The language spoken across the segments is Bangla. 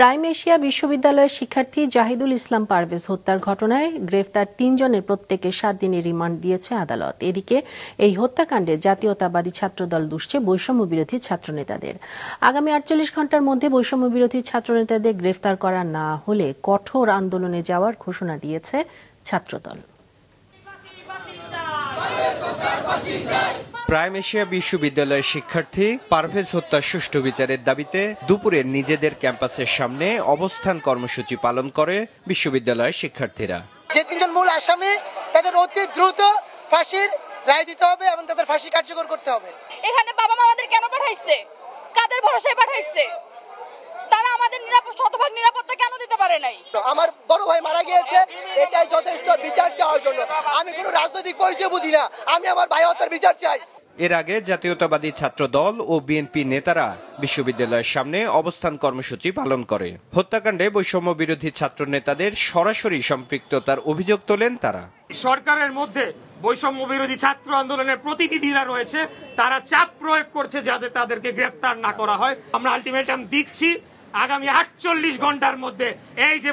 প্রাইম এশিয়া বিশ্ববিদ্যালয়ের শিক্ষার্থী জাহিদুল ইসলাম পারভেজ হত্যার ঘটনায় গ্রেফতার ৩ জনের প্রত্যেককে ৭ দিনের রিমান্ড দিয়েছে আদালত। এদিকে এই হত্যাকাণ্ডে জাতীয়তাবাদী ছাত্রদল দুষছে বৈষম্য বিরোধী ছাত্রনেতাদের। আগামী ৪৮ ঘণ্টার মধ্যে বৈষম্য বিরোধী ছাত্রনেতাদের গ্রেফতার করা না হলে কঠোর আন্দোলনে যাওয়ার ঘোষণা দিয়েছে ছাত্রদল। প্রাইম এশিয়া বিশ্ববিদ্যালয়ের শিক্ষার্থী পারভেজ হত্যার সুষ্ঠু বিচারের দাবিতে দুপুরে নিজেদের ক্যাম্পাসের সামনে অবস্থান কর্মসূচি পালন করে বিশ্ববিদ্যালয়ের শিক্ষার্থীরা। যে ৩ জন মূল আসামি তাদের অতি দ্রুত ফাঁসির রায় দিতে হবে এবং তাদের ফাঁসি কার্যকর করতে হবে। এখানে বাবা মা আমাদের কেন পাঠাইছে? কাদের ভরসায় পাঠাইছে? তারা আমাদের শতভাগ নিরাপত্তা কেন দিতে পারে নাই? আমার বড় ভাই মারা গিয়েছে, এটাই যথেষ্ট বিচার চাওয়ার জন্য। আমি কোনো রাজনৈতিক পরিচয় বুঝি না, আমি আমার ভাই হত্যার বিচার চাই। এর আগে জাতীয়তাবাদী ছাত্র দল ও বিএনপি নেতারা বিশ্ববিদ্যালয়ের সামনে অবস্থান কর্মসূচি পালন করে। হত্যাকাণ্ডে বৈষম্য বিরোধী ছাত্র নেতাদের সরাসরি সম্পৃক্ততার অভিযোগ তোলেন তারা। সরকারের মধ্যে বৈষম্য বিরোধী ছাত্র আন্দোলনের প্রতিনিধিরা রয়েছে, তারা চাপ প্রয়োগ করছে যাতে তাদেরকে গ্রেফতার না করা হয়। আমরা আলটিমেটাম দিচ্ছি আগামী ৪৮ ঘন্টার মধ্যে এই যে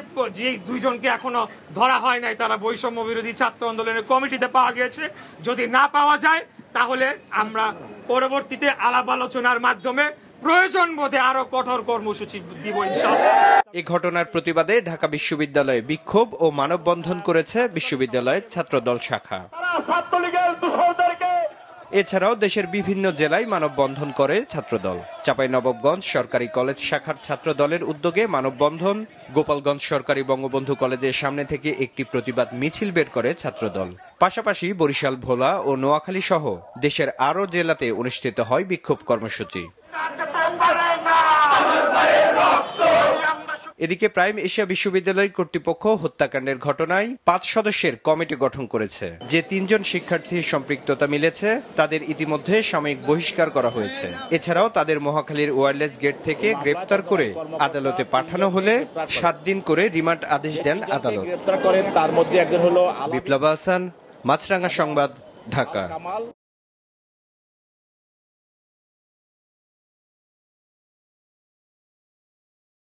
২ জনকে এখনো ধরা হয় নাই, তারা বৈষম্য বিরোধী ছাত্র আন্দোলনের কমিটিতে পাওয়া গেছে। যদি না পাওয়া যায় তাহলে আমরা পরবর্তীতে আলাপ আলোচনার মাধ্যমে প্রয়োজন বোধে আরো কঠোর কর্মসূচি দিব ইনশাআল্লাহ। এই ঘটনার প্রতিবাদে ঢাকা বিশ্ববিদ্যালয়ে বিক্ষোভ ও মানববন্ধন করেছে বিশ্ববিদ্যালয়ের ছাত্রদল শাখা। এছাড়াও দেশের বিভিন্ন জেলায় মানববন্ধন করে ছাত্রদল। চাঁপাইনবাবগঞ্জ সরকারি কলেজ শাখার ছাত্রদলের উদ্যোগে মানববন্ধন, গোপালগঞ্জ সরকারি বঙ্গবন্ধু কলেজের সামনে থেকে একটি প্রতিবাদ মিছিল বের করে ছাত্রদল। পাশাপাশি বরিশাল, ভোলা ও নোয়াখালী সহ দেশের আরও জেলাতে অনুষ্ঠিত হয় বিক্ষোভ কর্মসূচি। এদিকে প্রাইম এশিয়া বিশ্ববিদ্যালয় কর্তৃপক্ষ হত্যাকাণ্ডের ঘটনায় ৫ সদস্যের কমিটি গঠন করেছে। যে ৩ জন শিক্ষার্থীর সম্পৃক্ততা মিলেছে তাদের ইতিমধ্যে সাময়িক বহিষ্কার করা হয়েছে। এছাড়াও তাদের মহাখালীর ওয়্যারলেস গেট থেকে গ্রেপ্তার করে আদালতে পাঠানো হলে ৭ দিন করে রিমান্ড আদেশ দেন আদালত। তার মধ্যে একজন হলো বিপ্লব হাসান, মাছরাঙা সংবাদ, ঢাকা।